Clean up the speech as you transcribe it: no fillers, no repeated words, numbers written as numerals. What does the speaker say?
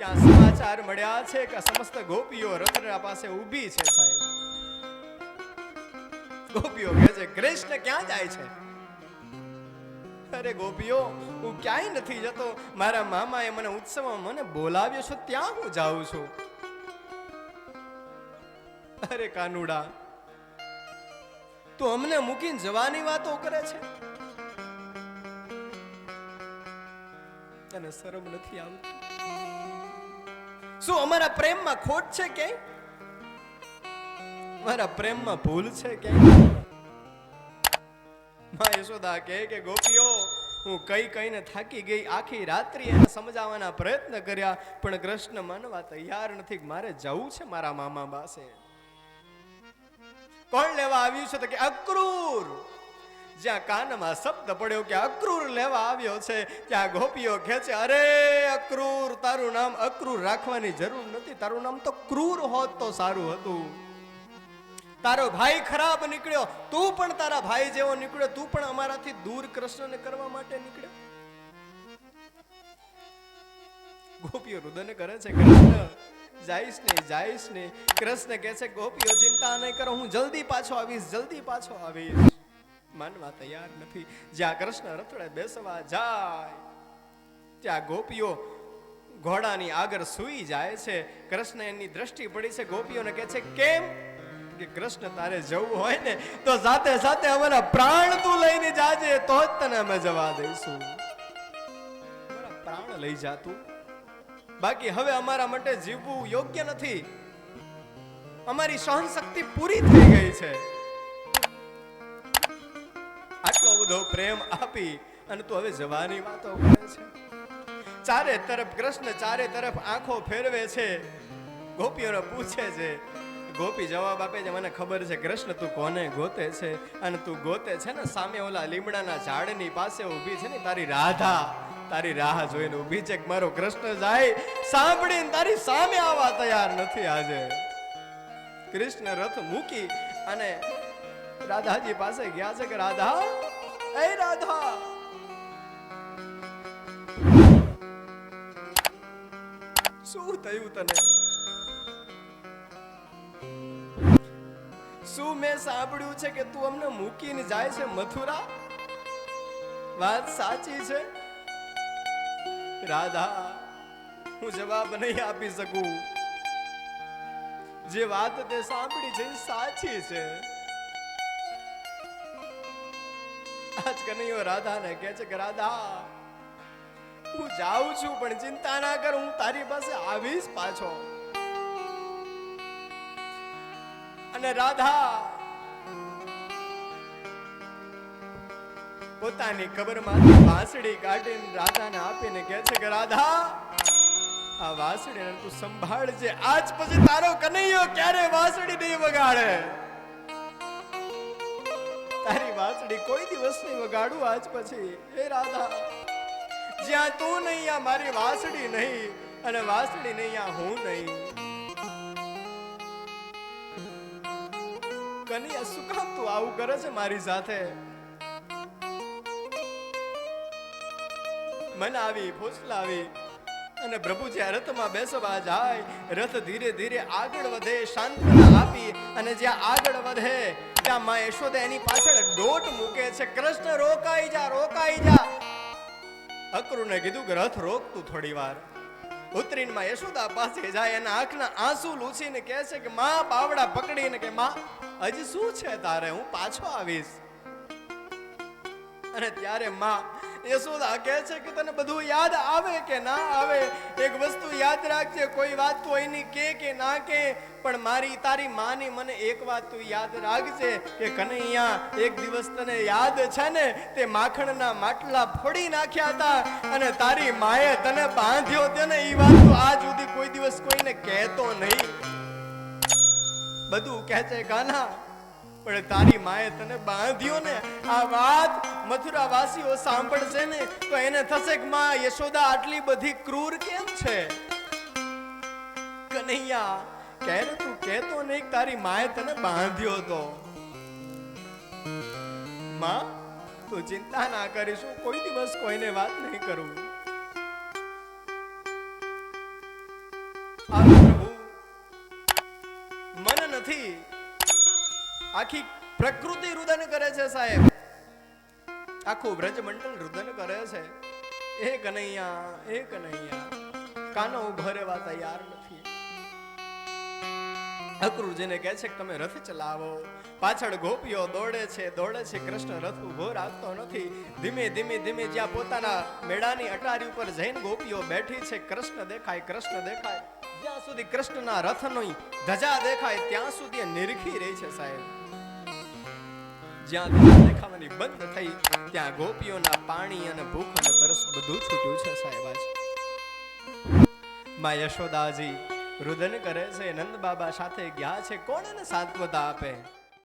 ત્યાં સમાચાર મળ્યા છે કે સમસ્ત ગોપીઓ રથના પાસે ઊભી છે સાહેબ. ગોપીઓ કહે છે કૃષ્ણ ક્યાં જાય છે? અરે ગોપીઓ, હું ક્યાંય નથી જતો. મારા મામાએ મને ઉત્સવમાં મને બોલાવ્યો છે, ત્યાં હું જાઉં છું. અરે કાનુડા, તું અમને મૂકીને જવાની વાતો કરે છે? તને શરમ નથી આવતી? શું અમારા પ્રેમમાં ખોટ છે ક્યાંય? મારા પ્રેમમાં ભૂલ છે ક્યાંય? માં યશોદા કહે કે ગોપીઓ, હું કહીને થાકી ગઈ. આખી રાત્રિ એને સમજાવવાના પ્રયત્ન કર્યા, પણ કૃષ્ણ માનવા તૈયાર નથી. મારે જવું છે મારા મામા પાસે. કોણ લેવા આવ્યું છે? તો કે અક્રૂર. જ્યાં કાનમાં શબ્દ પડ્યો કે અક્રૂર લેવા આવ્યો છે, ત્યાં ગોપીઓ કહે છે અરે અક્રૂર, તારું નામ અક્રૂર રાખવાની જરૂર નથી. તારું નામ તો ક્રૂર હોત તો સારું હતું. તારો ભાઈ ખરાબ નીકળ્યો, તું પણ તારા ભાઈ જેવો નીકળ્યો. તું પણ અમારાથી દૂર કૃષ્ણને કરવા માટે નીકળ્યો. ગોપીઓ રુદન કરે છે કૃષ્ણ જાઈશ નહીં. કૃષ્ણ કહે છે ગોપીઓ ચિંતા નહીં કરો, હું જલ્દી પાછો આવીશ. માનવા તૈયાર નથી. જ્યાં કૃષ્ણ રથડે બેસવા જાય ત્યાં ગોપીઓ ઘોડાની આગળ સૂઈ જાય છે. કૃષ્ણ એની દ્રષ્ટિ પડી છે. ગોપીઓને કહે છે કેમ? કે કૃષ્ણ તારે જવું હોય ને તો સાથે સાથે અમારા પ્રાણ તું લઈને જાજે, તો જ તને અમે જવા દઈશું. અમારા પ્રાણ લઈ જા તું, બાકી હવે અમારા માટે જીવવું યોગ્ય નથી. અમારી સહન શક્તિ પૂરી થઈ ગઈ છે. આટલો બધો પ્રેમ આપી અને તું હવે જવાની વાતો કરે છે. ચારે તરફ કૃષ્ણ આંખો ફેરવે છે. ગોપીઓને પૂછે છે. ગોપી જવાબ આપે છે મને ખબર છે કૃષ્ણ તું કોને ગોતે છે, અને તું ગોતે છે ને સામે ઓલા લીમડાના ઝાડની પાસે ઊભી છે ને તારી રાધા, તારી રાહ જોઈને ઊભી છે. મારો કૃષ્ણ જાય સાંભળીને તારી સામે આવવા તૈયાર નથી. આજે કૃષ્ણ રથ મૂકી અને રાધાજી પાસે ગયા છે કે રાધા, એ રાધા, શું થયું તને? શું મેં સાંભળ્યું છે કે તું અમને મૂકીને જાય છે મથુરા? વાત સાચી છે? રાધા, હું જવાબ નહીં આપી શકું. જે વાત તે સાંભળી છે સાચી છે. આજ કનૈયો રાધાને કહે છે કે રાધા, હું જાઉં છું પણ ચિંતા ના કર, હું તારી પાસે આવીશ પાછો. અને રાધા પોતાની કબરમાંથી વાંસળી કાઢીને રાધાને આપીને કહે છે કે રાધા, આ વાંસળીને તું સંભાળજે. આજ પછી તારો કનૈયો ક્યારે વાંસળી નહીં વગાડે. તારી વાંસળી કોઈ દિવસ નહીં વગાડું આજ પછી. એ રાધા, જ્યાં તું નહીં આ મારી વાંસળી નહીં, અને વાંસળી નહીં આ હું નહીં. કનૈયા શું કામ તું આવું કરે છે મારી સાથે? મન આવી ફોસલાવી અને પ્રભુ જ્યાં રથમાં બેસવા જાય, રથ ધીરે ધીરે આગળ વધે. શાંતના આપી અને જ્યાં આગળ વધે ત્યાં માં યશોદા એની પાછળ દોટ મૂકે છે. કૃષ્ણ રોકાઈ જા. અક્રૂરને કીધું કે રથ રોક તું થોડી વાર. ઉતરીને માં યશોદા પાસે જાય અને આંખના આંસુ લૂછીને કહે છે કે માં, બાવડા પકડીને કે માં હજી શું છે તારે, હું પાછો આવીશ. અને ત્યારે માં યશોદા કહે છે કે તને બધું યાદ આવે કે ના આવે, એક વસ્તુ યાદ રાખજે, કોઈ વાત તું એની કે ના કે, પણ મારી તારી માની મને એક વાત તું યાદ રાખજે કે કનૈયા એક દિવસ તને યાદ છે ને, તે માખણના માટલા ફોડી નાખ્યા હતા અને તારી માએ તને બાંધ્યો હતો ને, એ વાત તું આજ સુધી કોઈ દિવસ કોઈને કહેતો નહીં. બધું કહે છે કાના, પણ તારી માએ તને બાંધ્યો ને, આ વાત મથુરા વાસીઓ સાંભળશે ને તો એને થશે કે માં યશોદા આટલી બધી ક્રૂર કેમ છે. કનૈયા કહે ને તું કહેતો નહીં તારી માએ તને બાંધ્યો હતો. માં તું ચિંતા ના કરીશું, કોઈ દિવસ કોઈને વાત નહીં કરું. આ પ્રભુ મન નથી, આખી પ્રકૃતિ રુદન કરે છે સાહેબ, આખું બ્રજમંડળ રુદન કરે છે. એ કનૈયા કાનો ઉભો રહેવા તૈયાર નથી. અક્રૂરજીને કહે છે કે તમે રથ ચલાવો. પાછળ ગોપીઓ દોડે છે. કૃષ્ણ રથ ઉભો રાખતો નથી. ધીમે ધીમે જ્યાં પોતાના મેળાની અટારી ઉપર જઈને ગોપીઓ બેઠી છે, કૃષ્ણ દેખાય. જ્યાં સુધી કૃષ્ણના રથની ધજા દેખાય ત્યાં સુધી નિરખી રહી છે સાહેબ. જ્યાં ધજા દેખાવાની બંધ થઈ ત્યાં ગોપીઓના પાણી અને ભૂખ અને તરસ બધું છૂટ્યું છે સાહેબ. આજ માં યશોદાજી રુદન કરે છે, નંદ બાબા સાથે ગયા છે, કોણ એને સાંત્વતા આપે?